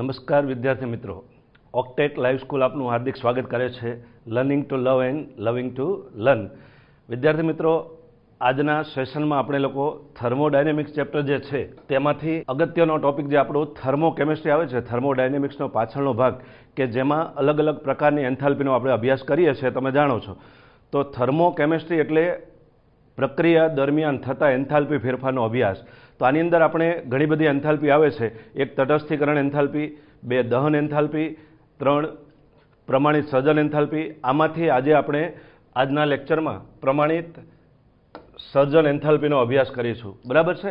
નમસ્કાર વિદ્યાર્થી મિત્રો, ઓક્ટેટ લાઈવ સ્કૂલ આપનું હાર્દિક સ્વાગત કરે છે. લર્નિંગ ટુ લવ એન્ડ લવિંગ ટુ લર્ન. વિદ્યાર્થી મિત્રો, આજના સેશનમાં આપણે લોકો થર્મોડાયનેમિક્સ ચેપ્ટર જે છે તેમાંથી અગત્યનો ટોપિક જે આપણો થર્મોકેમિસ્ટ્રી આવે છે, થર્મોડાયનેમિક્સનો પાછળનો ભાગ કે જેમાં અલગ અલગ પ્રકારની એન્થાલ્પીનો આપણે અભ્યાસ કરીએ છીએ, તમે જાણો છો. તો થર્મોકેમિસ્ટ્રી એટલે પ્રક્રિયા દરમિયાન થતા એન્થાલ્પી ફેરફારનો અભ્યાસ. તો આની અંદર આપણે ઘણી બધી એન્થાલ્પી આવે છે. એક તટસ્થીકરણ એન્થાલ્પી, 2 દહન એન્થાલ્પી, 3 પ્રમાણિત સર્જન એન્થાલ્પી. આમાંથી આજે આપણે આજના લેક્ચરમાં પ્રમાણિત સર્જન એન્થાલ્પીનો અભ્યાસ કરીશું. બરાબર છે?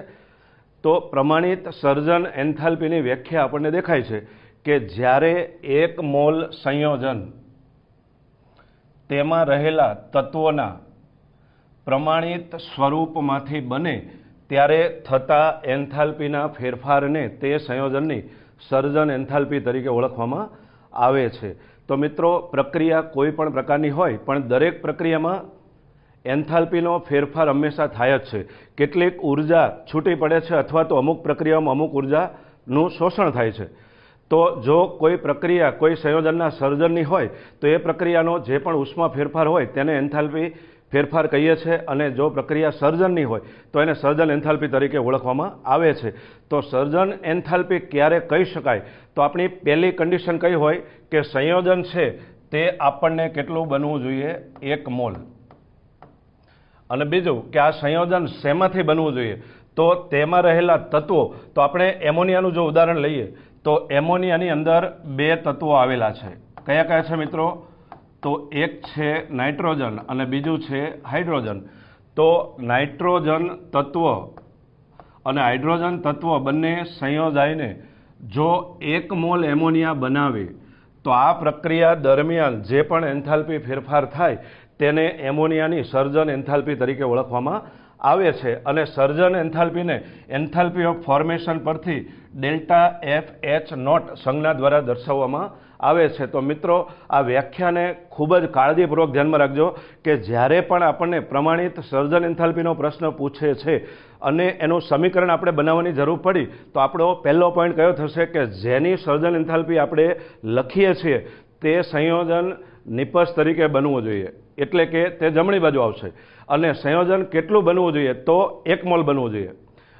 તો પ્રમાણિત સર્જન એન્થાલ્પીની વ્યાખ્યા આપણને દેખાય છે કે જ્યારે 1 મોલ સંયોજન તેમાં રહેલા તત્વોના પ્રમાણિત સ્વરૂપમાંથી બને ત્યારે થતા એન્થાલ્પીના ફેરફારને તે સંયોજનની સર્જન એન્થાલ્પી તરીકે ઓળખવામાં આવે છે. તો મિત્રો, પ્રક્રિયા કોઈ પણ પ્રકારની હોય પણ દરેક પ્રક્રિયામાં એન્થાલ્પીનો ફેરફાર હંમેશા થાય જ છે. કેટલીક ઉર્જા છૂટી પડે છે અથવા તો અમુક પ્રક્રિયામાં અમુક ઉર્જાનું શોષણ થાય છે. તો જો કોઈ પ્રક્રિયા કોઈ સંયોજનના સર્જનની હોય તો એ પ્રક્રિયાનો જે પણ ઉષ્મા ફેરફાર હોય તેને એન્થાલ્પી ફેરફાર કહીએ છીએ, અને જો પ્રક્રિયા સર્જનની હોય તો એને સર્જન એન્થાલ્પી તરીકે ઓળખવામાં આવે છે. તો સર્જન એન્થાલ્પી ક્યારે કહી શકાય? તો આપણી પહેલી કન્ડિશન કઈ હોય કે સંયોજન છે તે આપણને કેટલું બનવું જોઈએ? 1 મોલ. અને બીજું કે આ સંયોજન શેમાંથી બનવું જોઈએ? તો તેમાં રહેલા તત્વો. તો આપણે એમોનિયાનું જો ઉદાહરણ લઈએ તો એમોનિયાની અંદર 2 તત્વો આવેલા છે. કયા કયા છે મિત્રો? તો એક છે નાઇટ્રોજન અને બીજું છે હાઇડ્રોજન. તો નાઇટ્રોજન તત્વ અને હાઇડ્રોજન તત્વ બંને સંયોજાઈને જો 1 મોલ એમોનિયા બનાવે તો આ પ્રક્રિયા દરમિયાન જે પણ એન્થાલ્પી ફેરફાર થાય તેને એમોનિયાની સર્જન એન્થાલ્પી તરીકે ઓળખવામાં આવે છે. અને સર્જન એન્થાલ્પીને એન્થાલ્પી ઓફ ફોર્મેશન પરથી ડેલ્ટા FH0 સંજ્ઞા દ્વારા દર્શાવવામાં આવે છે. તો મિત્રો, આ વ્યાખ્યાને ખૂબ જ કાળજીપૂર્વક ધ્યાનમાં રાખજો કે જ્યારે પણ આપણને પ્રમાણિત સર્જન એન્થાલ્પીનો પ્રશ્ન પૂછે છે અને એનું સમીકરણ આપણે બનાવવાની જરૂર પડી તો આપણો પહેલો પોઈન્ટ કયો થશે કે જેની સર્જન એન્થાલ્પી આપણે લખીએ છીએ તે સંયોજન નિપજ તરીકે બનવું જોઈએ, એટલે કે તે જમણી બાજુ આવશે. અને સંયોજન કેટલું બનવું જોઈએ? તો 1 મોલ બનવું જોઈએ.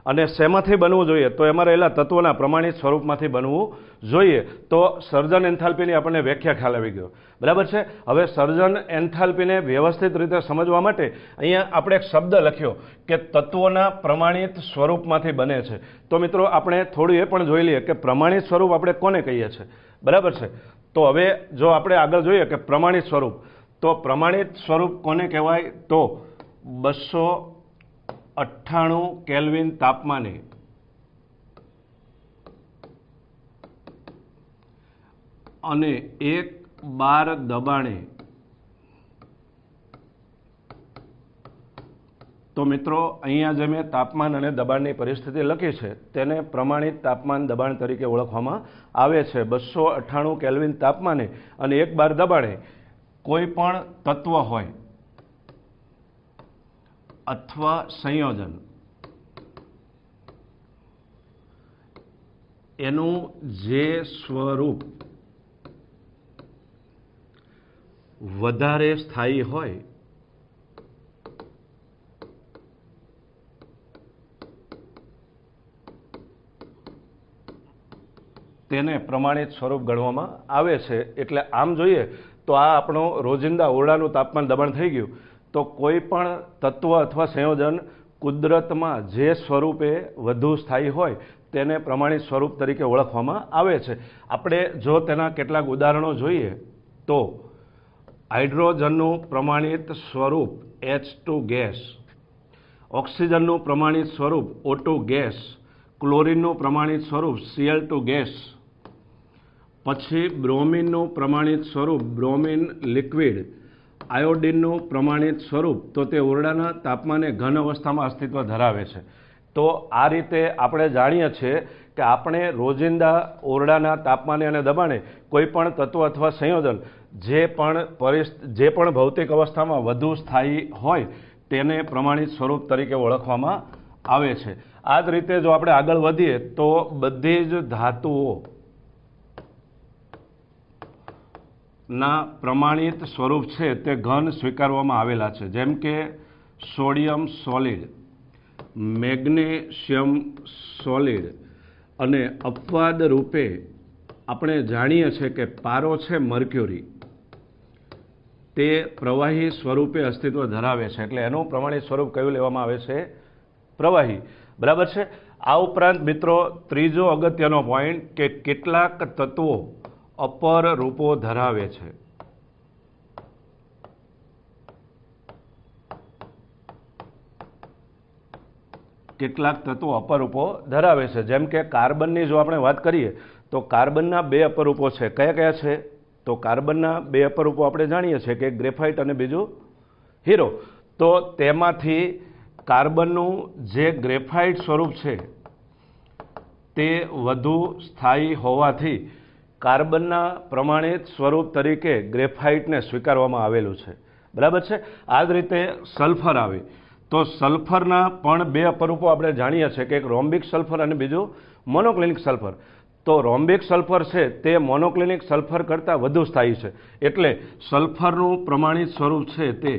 અને શેમાંથી બનવું જોઈએ? તો એમાં રહેલા તત્વોના પ્રમાણિત સ્વરૂપમાંથી બનવું જોઈએ. તો સર્જન એન્થાલ્પીની આપણને વ્યાખ્યા ખ્યાલ આવી ગયો. બરાબર છે? હવે સર્જન એન્થાલ્પીને વ્યવસ્થિત રીતે સમજવા માટે અહીંયા આપણે એક શબ્દ લખ્યો કે તત્વોના પ્રમાણિત સ્વરૂપમાંથી બને છે. તો મિત્રો, આપણે થોડું એ પણ જોઈ લઈએ કે પ્રમાણિત સ્વરૂપ આપણે કોને કહીએ છીએ. બરાબર છે? તો હવે જો આપણે આગળ જોઈએ કે પ્રમાણિત સ્વરૂપ, તો પ્રમાણિત સ્વરૂપ કોને કહેવાય? તો 298 કેલ્વિન તાપમાને અને 1 બાર દબાણે. તો મિત્રો, અહીંયા જે મેં તાપમાન અને દબાણની પરિસ્થિતિ લખી છે તેને પ્રમાણિત તાપમાન દબાણ તરીકે ઓળખવામાં આવે છે. 298 કેલ્વિન તાપમાને અને 1 બાર દબાણે કોઈ પણ તત્વ હોય અથવા સંયોજન એનું જે સ્વરૂપ વધારે સ્થાયી હોય તેને પ્રમાણિત સ્વરૂપ ગણવામાં આવે છે. એટલે આમ જોઈએ તો આ આપણો રોજિંદા ઓરડાનું તાપમાન દબાણ થઈ ગયું. તો કોઈ પણ તત્વ અથવા સંયોજન કુદરતમાં જે સ્વરૂપે વધુ સ્થાયી હોય તેને પ્રમાણિત સ્વરૂપ તરીકે ઓળખવામાં આવે છે. આપણે જો તેના કેટલાક ઉદાહરણો જોઈએ તો હાઇડ્રોજનનું પ્રમાણિત સ્વરૂપ H2 ગેસ, ઓક્સિજનનું પ્રમાણિત સ્વરૂપ O2 ગેસ, ક્લોરીનનું પ્રમાણિત સ્વરૂપ Cl2 ગેસ, પછી બ્રોમિનનું પ્રમાણિત સ્વરૂપ બ્રોમિન લિક્વિડ, આયોડિનનું પ્રમાણિત સ્વરૂપ તો તે ઓરડાના તાપમાને ઘન અવસ્થામાં અસ્તિત્વ ધરાવે છે. તો આ રીતે આપણે જાણીએ છીએ કે આપણે રોજિંદા ઓરડાના તાપમાને અને દબાણે કોઈ પણ તત્વ અથવા સંયોજન જે પણ ભૌતિક અવસ્થામાં વધુ સ્થાયી હોય તેને પ્રમાણિત સ્વરૂપ તરીકે ઓળખવામાં આવે છે. આ જ રીતે જો આપણે આગળ વધીએ તો બધી જ ધાતુઓ ના પ્રમાણિત સ્વરૂપ છે તે ઘન સ્વીકારવામાં આવેલા છે, જેમ કે સોડિયમ સોલિડ, મેગ્નેશિયમ સોલિડ અને અપવાદ રૂપે આપણે જાણીએ છીએ કે પારો છે મર્ક્યુરી, તે પ્રવાહી સ્વરૂપે અસ્તિત્વ ધરાવે છે, એટલે એનું પ્રમાણિત સ્વરૂપ કયું લેવામાં આવે છે? પ્રવાહી. બરાબર છે. આ ઉપરાંત મિત્રો ત્રીજો અગત્યનો પોઈન્ટ કે કેટલાક તત્વો અપર રૂપો ધરાવે છે. કેટલાક તત્વો અપર રૂપો ધરાવે છે, જેમ કે કાર્બનની જો આપણે વાત કરીએ તો કાર્બનના 2 અપર રૂપો છે. કયા કયા છે? તો કાર્બનના 2 અપર રૂપો આપણે જાણીએ છીએ કે ગ્રેફાઇટ અને બીજું હીરો. તો તેમાંથી કાર્બનનું જે ગ્રેફાઇટ સ્વરૂપ છે તે વધુ સ્થાયી હોવાથી કાર્બનના પ્રમાણિત સ્વરૂપ તરીકે ગ્રેફાઇટને સ્વીકારવામાં આવેલું છે. બરાબર છે. આ જ રીતે સલ્ફર આવે તો સલ્ફરના પણ 2 અપર રૂપો આપણે જાણીએ છીએ કે એક રોમ્બિક સલ્ફર અને બીજું મોનોક્લિનિક સલ્ફર. તો રોમ્બિક સલ્ફર છે તે મોનોક્લિનિક સલ્ફર કરતાં વધુ સ્થાયી છે, એટલે સલ્ફરનું પ્રમાણિત સ્વરૂપ છે તે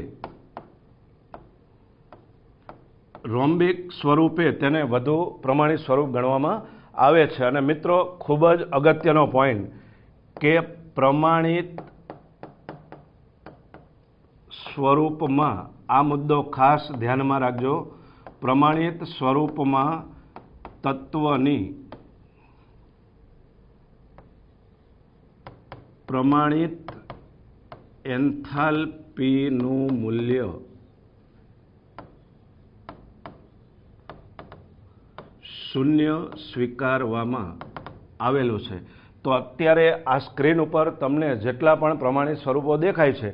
રોમ્બિક સ્વરૂપે તેને વધુ પ્રમાણિત સ્વરૂપ ગણવામાં આવે છે. અને મિત્રો ખૂબ જ અગત્યનો પોઈન્ટ કે પ્રમાણિત સ્વરૂપમાં, આ મુદ્દો ખાસ ધ્યાનમાં રાખજો, પ્રમાણિત સ્વરૂપમાં તત્વની પ્રમાણિત એન્થાલ્પીનું મૂલ્ય શૂન્ય સ્વીકારવામાં આવેલું છે. તો અત્યારે આ સ્ક્રીન ઉપર તમને જેટલા પણ પ્રમાણિત સ્વરૂપો દેખાય છે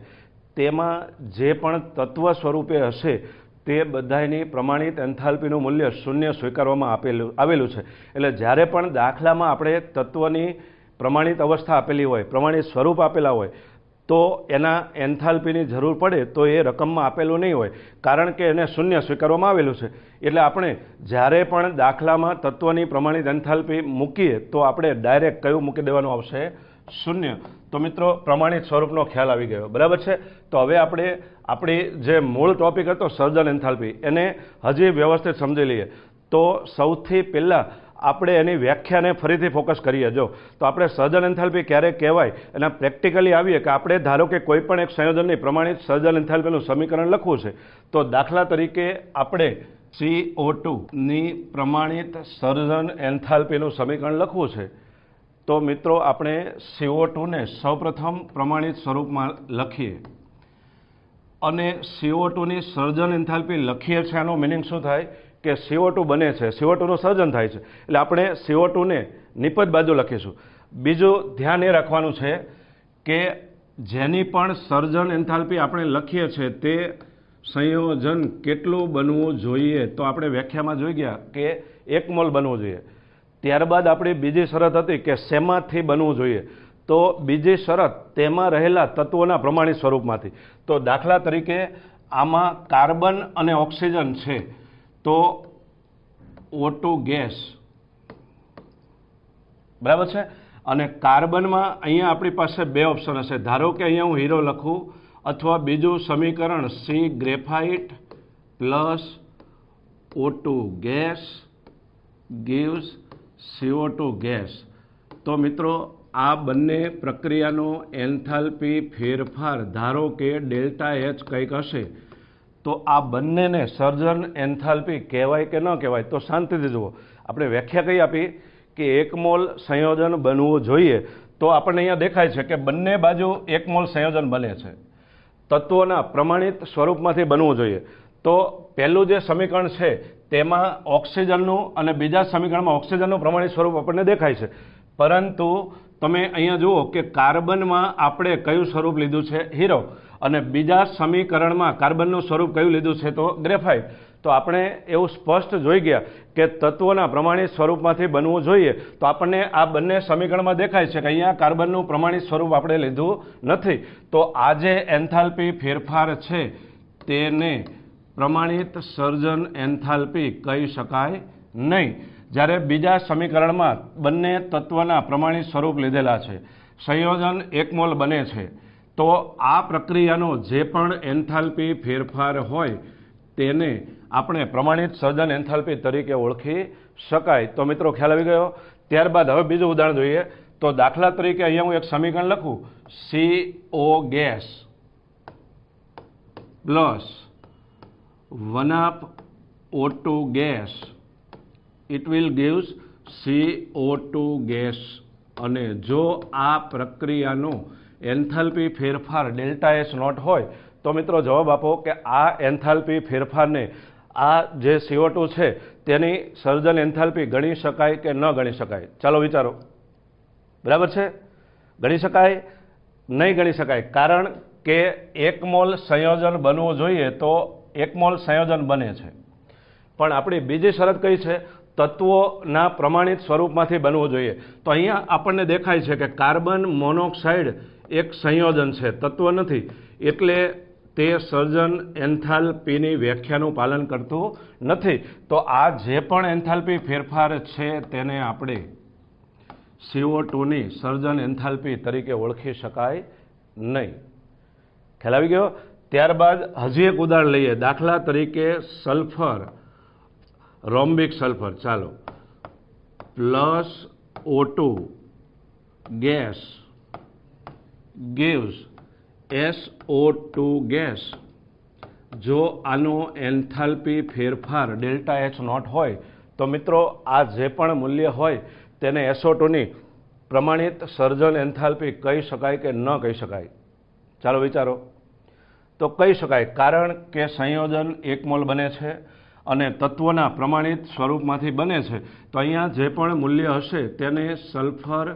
તેમાં જે પણ તત્વ સ્વરૂપે હશે તે બધાની પ્રમાણિત એન્થાલ્પીનું મૂલ્ય શૂન્ય સ્વીકારવામાં આવેલું છે. એટલે જ્યારે પણ દાખલામાં આપણે તત્વની પ્રમાણિત અવસ્થા આપેલી હોય, પ્રમાણિત સ્વરૂપ આપેલા હોય, તો એના એન્થાલ્પીની જરૂર પડે તો એ રકમમાં આપેલું નહીં હોય, કારણ કે એને શૂન્ય સ્વીકારવામાં આવેલું છે. એટલે આપણે જ્યારે પણ દાખલામાં તત્વની પ્રમાણિત એન્થાલ્પી મૂકીએ તો આપણે ડાયરેક્ટ કયું મૂકી દેવાનું આવશે? શૂન્ય. તો મિત્રો પ્રમાણિત સ્વરૂપનો ખ્યાલ આવી ગયો. બરાબર છે. તો હવે આપણે આપણી જે મૂળ ટોપિક હતો સર્જન એન્થાલ્પી એને હજી વ્યવસ્થિત સમજી લઈએ. તો સૌથી પહેલાં આપણે એની વ્યાખ્યાને ફરીથી ફોકસ કરીએ. જો તો આપણે સર્જન એન્થાલ્પી ક્યારે કહેવાય એના પ્રેક્ટિકલી આવીએ કે આપણે ધારો કે કોઈ પણ એક સંયોજનની પ્રમાણિત સર્જન એન્થાલ્પીનું સમીકરણ લખવું છે, તો દાખલા તરીકે આપણે CO2 ની પ્રમાણિત સર્જન એન્થાલ્પીનું સમીકરણ લખવું છે. તો મિત્રો આપણે CO2 ને સૌપ્રથમ પ્રમાણિત સ્વરૂપમાં લખીએ અને CO2 ની સર્જન એન્થાલ્પી લખીએ છીએ. આનો મિનિંગ શું થાય કે CO2 બને છે, CO2 નું સર્જન થાય છે, એટલે આપણે CO2 ને નિપજ બાજુ લખીશું. બીજું ધ્યાન એ રાખવાનું છે કે જેની પણ સર્જન એન્થાલ્પી આપણે લખીએ છીએ તે સંયોજન કેટલું બનવું જોઈએ, તો આપણે વ્યાખ્યામાં જોઈ ગયા કે 1 મોલ બનવું જોઈએ. ત્યારબાદ આપણી બીજી શરત હતી કે શેમાંથી બનવું જોઈએ, તો બીજી શરત તેમાં રહેલા તત્વોના પ્રમાણિત સ્વરૂપમાંથી. તો દાખલા તરીકે આમાં કાર્બન અને ઓક્સિજન છે, તો O2 ગેસ, બરાબર છે. અને કાર્બનમાં અહીંયા આપણી પાસે 2 ઓપ્શન હશે. ધારો કે અહીંયા હું હીરો લખું અથવા બીજું સમીકરણ C graphite plus O2 gas gives CO2 gas. તો મિત્રો આ બંને પ્રક્રિયાનો એન્થાલ્પી ફેરફાર ધારો કે ડેલ્ટા H કંઈક હશે, તો આ બંનેને સર્જન એન્થાલ્પી કહેવાય કે ન કહેવાય? તો શાંતિથી જુઓ. આપણે વ્યાખ્યા કઈ આપી કે 1 મોલ સંયોજન બનવું જોઈએ, તો આપણને અહીંયા દેખાય છે કે બંને બાજુ 1 મોલ સંયોજન બને છે, તત્વોના પ્રમાણિત સ્વરૂપમાંથી બનવું જોઈએ. તો પહેલું જે સમીકરણ છે તેમાં ઓક્સિજનનું અને બીજા સમીકરણમાં ઓક્સિજનનું પ્રમાણિત સ્વરૂપ આપણને દેખાય છે, પરંતુ તમે અહીંયા જુઓ કે કાર્બનમાં આપણે કયું સ્વરૂપ લીધું છે? હીરો. અને બીજા સમીકરણમાં કાર્બનનું સ્વરૂપ કયું લીધું છે? તો ગ્રેફાઇટ. તો આપણે એવું સ્પષ્ટ જોઈ ગયા કે તત્વોના પ્રમાણિત સ્વરૂપમાંથી બનવું જોઈએ. તો આપણને આ બંને સમીકરણમાં દેખાય છે કે અહીંયા કાર્બનનું પ્રમાણિત સ્વરૂપ આપણે લીધું નથી. તો આ જે એન્થાલ્પી ફેરફાર છે તેને પ્રમાણિત સર્જન એન્થાલ્પી કહી શકાય નહીં. જ્યારે બીજા સમીકરણમાં બંને તત્વના પ્રમાણિત સ્વરૂપ લીધેલા છે, સંયોજન 1 મોલ બને છે, તો આ પ્રક્રિયાનો જે પણ એન્થાલ્પી ફેરફાર હોય તેને આપણે પ્રમાણિત સર્જન એન્થાલ્પી તરીકે ઓળખી શકાય. તો મિત્રો ખ્યાલ આવી ગયો. ત્યારબાદ હવે બીજું ઉદાહરણ જોઈએ. તો દાખલા તરીકે અહીંયા હું એક સમીકરણ લખું, CO gas plus 1/O2 gas, it will gives CO2 gas. અને જો આ પ્રક્રિયાનો એન્થાલ્પી ફેરફાર ડેલ્ટા એચ નોટ હોય તો મિત્રો જવાબ આપો કે આ એન્થાલ્પી ફેરફારને આ જે CO2 છે તેની સર્જન એન્થાલ્પી ગણી શકાય કે ન ગણી શકાય? ચાલો વિચારો. બરાબર છે? ગણી શકાય? નહીં ગણી શકાય. કારણ કે 1 મોલ સંયોજન બનવું જોઈએ તો 1 મોલ સંયોજન બને છે, પણ આપણી બીજી શરત કઈ છે? તત્વોના પ્રમાણિત સ્વરૂપમાંથી બનવું જોઈએ. તો અહીંયા આપણને દેખાય છે કે કાર્બન મોનોક્સાઇડ એક સંયોજન છે, તત્વ નથી, એટલે તે સર્જન એન્થાલ્પીની વ્યાખ્યાનું પાલન કરતું નથી. તો આ જે પણ એન્થાલ્પી ફેરફાર છે તેને આપણે CO2ની સર્જન એન્થાલ્પી તરીકે ઓળખી શકાય નહીં. ખ્યાલ આવી ગયો? ત્યારબાદ હજી એક ઉદાહરણ લઈએ. દાખલા તરીકે સલ્ફર, રોમ્બિક સલ્ફર, ચાલો, plus O2 gas gives SO2 gas. જો આનો એન્થાલ્પી ફેરફાર ડેલ્ટા એચ નોટ હોય તો મિત્રો આ જે પણ મૂલ્ય હોય તેને SO2ની પ્રમાણિત સર્જન એન્થાલ્પી કહી શકાય કે ન કહી શકાય? ચાલો વિચારો. તો કહી શકાય, કારણ કે સંયોજન 1 મોલ બને છે અને તત્વોના પ્રમાણિત સ્વરૂપમાંથી બને છે. તો અહીંયા જે પણ મૂલ્ય હશે તેને સલ્ફર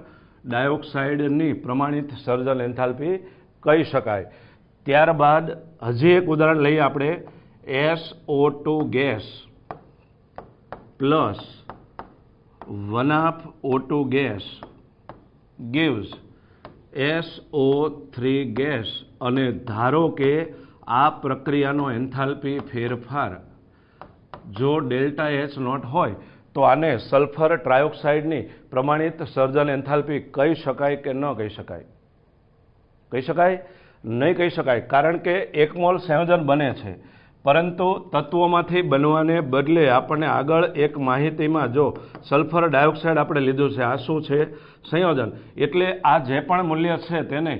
ડાયોક્સાઇડની પ્રમાણિત સર્જન એન્થાલ્પી કહી શકાય. ત્યારબાદ હજી એક ઉદાહરણ લઈએ આપણે. SO2 gas plus 1/O2 gas gives SO3 gas. અને ધારો કે આ પ્રક્રિયાનો એન્થાલ્પી ફેરફાર જો ડેલ્ટા એચ નોટ હોય તો આને સલ્ફર ટ્રાયોક્સાઇડની પ્રમાણિત સર્જન એન્થાલ્પી કહી શકાય કે ન કહી શકાય? કહી શકાય? નહીં કહી શકાય. કારણ કે 1 મોલ સંયોજન બને છે, પરંતુ તત્વોમાંથી બનવાને બદલે આપણને આગળ એક માહિતીમાં જો સલ્ફર ડાયોક્સાઇડ આપણે લીધું છે, આ શું છે? સંયોજન. એટલે આ જે પણ મૂલ્ય છે તેને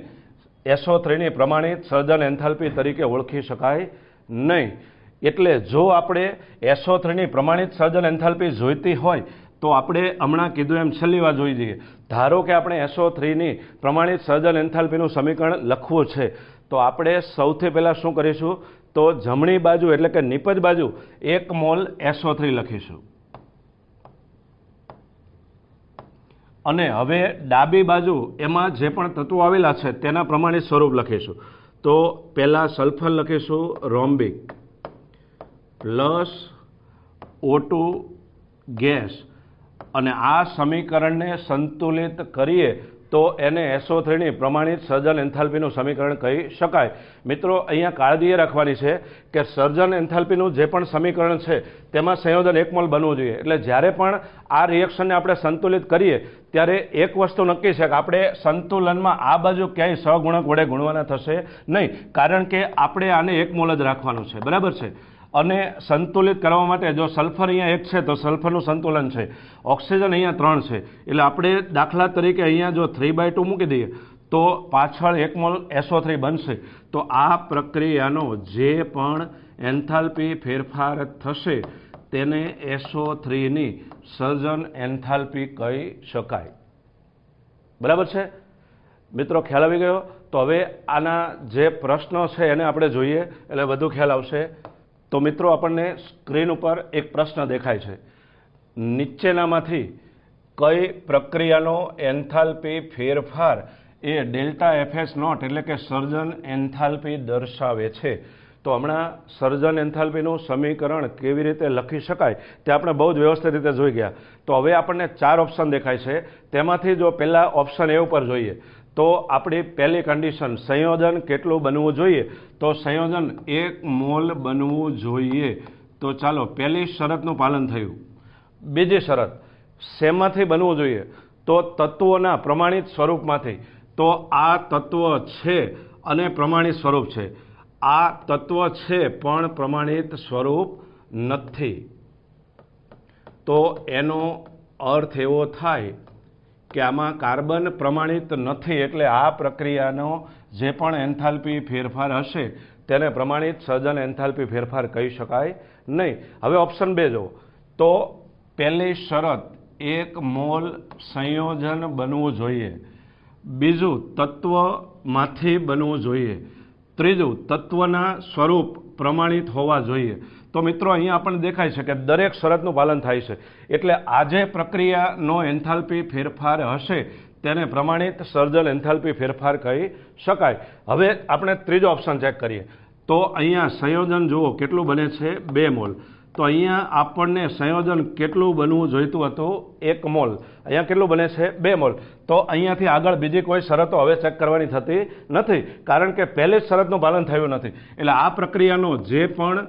SO3ની પ્રમાણિત સર્જન એન્થાલ્પી તરીકે ઓળખી શકાય નહીં. એટલે જો આપણે SO3ની પ્રમાણિત સર્જન એન્થાલ્પી જોઈતી હોય તો આપણે હમણાં કીધું એમ છેલ્લી વાર જોઈ જઈએ. ધારો કે આપણે SO3ની પ્રમાણિત સર્જન એન્થાલ્પીનું સમીકરણ લખવું છે તો આપણે સૌથી પહેલાં શું કરીશું? તો જમણી બાજુ એટલે કે નીપજ બાજુ 1 મોલ SO3 લખીશું અને હવે ડાબી બાજુ એમાં જે પણ તત્વો આવેલા છે તેના પ્રમાણિત સ્વરૂપ લખીશું. તો પહેલાં સલ્ફર લખીશું રોમ્બિક પ્લસ O2 ગેસ, અને આ સમીકરણને સંતુલિત કરીએ તો એને SO3ની પ્રમાણિત સર્જન એન્થાલ્પીનું સમીકરણ કહી શકાય. મિત્રો અહીંયા કાળજી એ રાખવાની છે કે સર્જન એન્થાલ્પીનું જે પણ સમીકરણ છે તેમાં સંયોજન 1 મોલ બનવું જોઈએ. એટલે જ્યારે પણ આ રિએક્શનને આપણે સંતુલિત કરીએ ત્યારે એક વસ્તુ નક્કી છે કે આપણે સંતુલનમાં આ બાજુ ક્યાંય સહગુણક વડે ગુણવાના થશે નહીં, કારણ કે આપણે આને 1 મોલ જ રાખવાનું છે. બરાબર છે? અને સંતુલિત કરવા માટે જો સલ્ફર અહીંયા 1 છે તો સલ્ફરનું સંતુલન છે, ઓક્સિજન અહીંયા 3 છે, એટલે આપણે દાખલા તરીકે અહીંયા જો 3/2 મૂકી દઈએ તો પાછળ 1 મોલ SO3 બનશે. તો આ પ્રક્રિયાનો જે પણ એન્થાલ્પી ફેરફાર થશે તેને SO3ની સર્જન એન્થાલ્પી કહી શકાય. બરાબર છે મિત્રો? ખ્યાલ આવી ગયો? તો હવે આના જે પ્રશ્નો છે એને આપણે જોઈએ એટલે વધુ ખ્યાલ આવશે. તો મિત્રો આપણને સ્ક્રીન ઉપર એક પ્રશ્ન દેખાય છે. નીચેનામાંથી કઈ પ્રક્રિયાનો એન્થાલ્પી ફેરફાર એ ડેલ્ટા FH નોટ એટલે કે સર્જન એન્થાલ્પી દર્શાવે છે? તો હમણાં સર્જન એન્થાલ્પીનું સમીકરણ કેવી રીતે લખી શકાય તે આપણે બહુ જ વ્યવસ્થિત રીતે જોઈ ગયા. તો હવે આપણને 4 ઓપ્શન દેખાય છે. તેમાંથી જો પહેલા ઓપ્શન A ઉપર જોઈએ તો આપણી પહેલી કન્ડિશન સંયોજન કેટલું બનવું જોઈએ? તો સંયોજન 1 મોલ બનવું જોઈએ. તો ચાલો પહેલી શરતનું પાલન થયું. બીજી શરત શેમાંથી બનવું જોઈએ? તો તત્વોના પ્રમાણિત સ્વરૂપમાંથી. તો આ તત્વ છે અને પ્રમાણિત સ્વરૂપ છે. આ તત્વ છે પણ પ્રમાણિત સ્વરૂપ નથી. તો એનો અર્થ એવો થાય કે આમાં કાર્બન પ્રમાણિત નથી, એટલે આ પ્રક્રિયાનો જે પણ એન્થાલ્પી ફેરફાર હશે તેને પ્રમાણિત સર્જન એન્થાલ્પી ફેરફાર કહી શકાય નહીં. હવે ઓપ્શન 2 જો, તો પહેલી શરત 1 મોલ સંયોજન બનવું જોઈએ, બીજું તત્વમાંથી બનવું જોઈએ, ત્રીજું તત્વના સ્વરૂપ પ્રમાણિત હોવા જોઈએ. તો મિત્રો અહીંયા આપણને દેખાય છે કે દરેક શરતનું પાલન થાય છે, એટલે આ જે પ્રક્રિયાનો એન્થાલ્પી ફેરફાર હશે તેને પ્રમાણિત સર્જન એન્થાલ્પી ફેરફાર કહી શકાય. હવે આપણે ત્રીજો ઓપ્શન ચેક કરીએ. તો અહીંયા સંયોજન જુઓ કેટલું બને છે 2 મોલ. તો અહીંયા આપણને સંયોજન કેટલું બનવું જોઈતું હતું 1 મોલ, અહીંયા કેટલું બને છે 2 મોલ. તો અહીંયાથી આગળ બીજી કોઈ શરતો હવે ચેક કરવાની થતી નથી, કારણ કે પહેલી જ શરતનું પાલન થયું નથી. એટલે આ પ્રક્રિયાનો જે પણ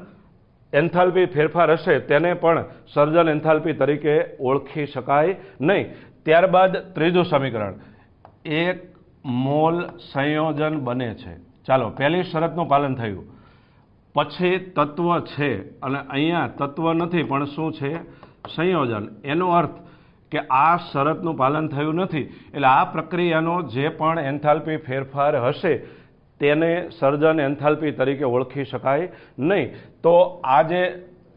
એન્થાલ્પી ફેરફાર હશે તેને પણ સર્જન એન્થાલ્પી તરીકે ઓળખી શકાય નહીં. ત્યારબાદ ત્રીજું સમીકરણ 1 મોલ સંયોજન બને છે. ચાલો, પહેલી શરતનું પાલન થયું, પછી તત્વ છે અને અહીંયા તત્વ નથી પણ શું છે સંયોજન. એનો અર્થ કે આ શરતનું પાલન થયું નથી, એટલે આ પ્રક્રિયાનો જે પણ એન્થાલ્પી ફેરફાર હશે તેને સર્જન એન્થાલ્પી તરીકે ઓળખી શકાય નહીં. તો આ જે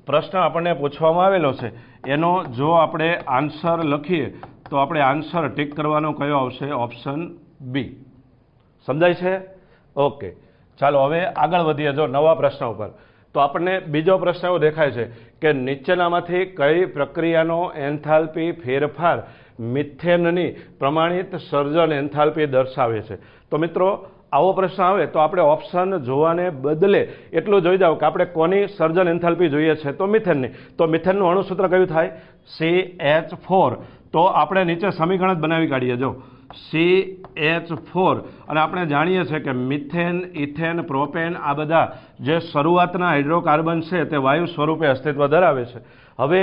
પ્રશ્ન આપણને પૂછવામાં આવેલો છે એનો જો આપણે આન્સર લખીએ તો આપણે આન્સર ટીક કરવાનો કયો આવશે? Option B. સમજાય છે? ઓકે, ચાલો હવે આગળ વધીએ જો નવા પ્રશ્ન ઉપર. તો આપણને બીજો પ્રશ્ન એવો દેખાય છે કે નીચેનામાંથી કઈ પ્રક્રિયાનો એન્થાલ્પી ફેરફાર મિથેનની પ્રમાણિત સર્જન એન્થાલ્પી દર્શાવે છે. તો મિત્રો આવો પ્રશ્ન આવે તો આપણે ઓપ્શન જોવાને બદલે એટલું જોઈ જાવ કે આપણે કોની સર્જન એન્થાલ્પી જોઈએ છે? તો મિથેનની. તો મિથેનનું અણુસૂત્ર કયું થાય? CH4. તો આપણે નીચે સમીકરણ જ બનાવી કાઢીએ જો, CH4. અને આપણે જાણીએ છીએ કે મિથેન, ઇથેન, પ્રોપેન આ બધા જે શરૂઆતના હાઇડ્રોકાર્બન છે તે વાયુ સ્વરૂપે અસ્તિત્વ ધરાવે છે. હવે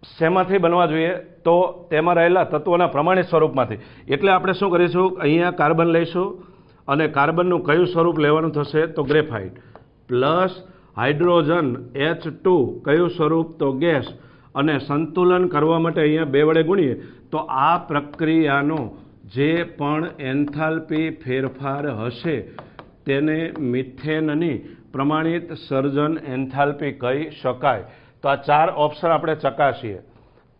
શેમાંથી બનવા જોઈએ? તો તેમાં રહેલા તત્વોના પ્રમાણિત સ્વરૂપમાંથી. એટલે આપણે શું કરીશું? અહીંયા કાર્બન લઈશું અને કાર્બનનું કયું સ્વરૂપ લેવાનું થશે? તો ગ્રેફાઇટ, પ્લસ હાઇડ્રોજન H2 કયું સ્વરૂપ? તો ગેસ. અને સંતુલન કરવા માટે અહીંયા 2 વડે ગુણીએ તો આ પ્રક્રિયાનો જે પણ એન્થાલ્પી ફેરફાર હશે તેને મિથેનની પ્રમાણિત સર્જન એન્થાલ્પી કહી શકાય. તો આ 4 ઓપ્શન આપણે ચકાસીએ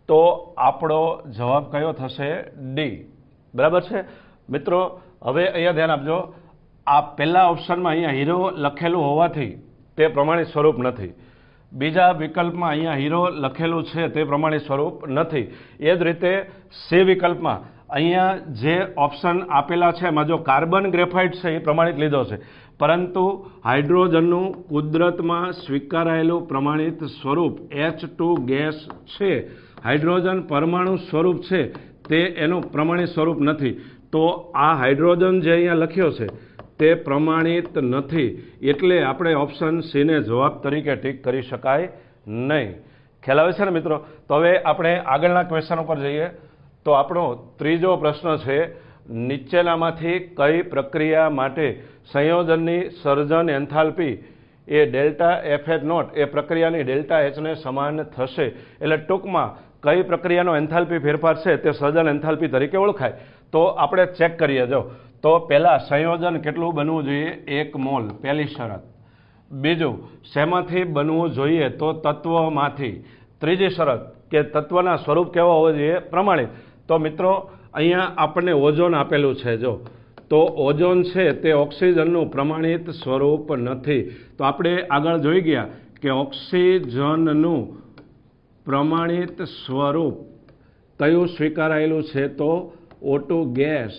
તો આપણો જવાબ કયો થશે? ડી. બરાબર છે મિત્રો? હવે અહીંયા ધ્યાન આપજો, આ પહેલા ઓપ્શનમાં અહીંયા હીરો લખેલું હોવાથી તે પ્રમાણિત સ્વરૂપ નથી. બીજા વિકલ્પમાં અહીંયા હીરો લખેલું છે તે પ્રમાણિત સ્વરૂપ નથી. એ જ રીતે સી વિકલ્પમાં અહીંયા જે ઓપ્શન આપેલા છે એમાં જો કાર્બન ગ્રેફાઇટ છે એ પ્રમાણિત લીધો છે, પરંતુ હાઇડ્રોજનનું કુદરતમાં સ્વીકારાયેલું પ્રમાણિત સ્વરૂપ H2 ગેસ છે, હાઇડ્રોજન પરમાણુ સ્વરૂપ છે તે એનું પ્રમાણિત સ્વરૂપ નથી. તો આ હાઇડ્રોજન જે અહીંયા લખ્યો છે તે પ્રમાણિત નથી, એટલે આપણે ઓપ્શન સીને જવાબ તરીકે ટીક કરી શકાય નહીં. ખ્યાલ આવે છે ને મિત્રો? તો હવે આપણે આગળના ક્વેશ્ચન ઉપર જઈએ. તો આપણો ત્રીજો પ્રશ્ન છે, નીચેનામાંથી કઈ પ્રક્રિયા માટે સંયોજનની સર્જન એન્થાલ્પી એ ડેલ્ટા FH0 એ પ્રક્રિયાની ડેલ્ટા Hને સમાન થશે? એટલે ટૂંકમાં કઈ પ્રક્રિયાનો એન્થાલ્પી ફેરફાર છે તે સર્જન એન્થાલ્પી તરીકે ઓળખાય? તો આપણે ચેક કરીએ જો. તો પહેલાં સંયોજન કેટલું બનવું જોઈએ? 1 મોલ, પહેલી શરત. બીજું, શેમાંથી બનવું જોઈએ? તો તત્વમાંથી. ત્રીજી શરત કે તત્વના સ્વરૂપ કેવા હોવા જોઈએ? પ્રમાણિત. તો મિત્રો અહીંયા આપણને ઓઝોન આપેલું છે જો, તો ઓઝોન છે તે ઓક્સિજનનું પ્રમાણિત સ્વરૂપ નથી. તો આપણે આગળ જોઈ ગયા કે ઓક્સિજનનું પ્રમાણિત સ્વરૂપ કયું સ્વીકારાયેલું છે? તો O2 ગેસ,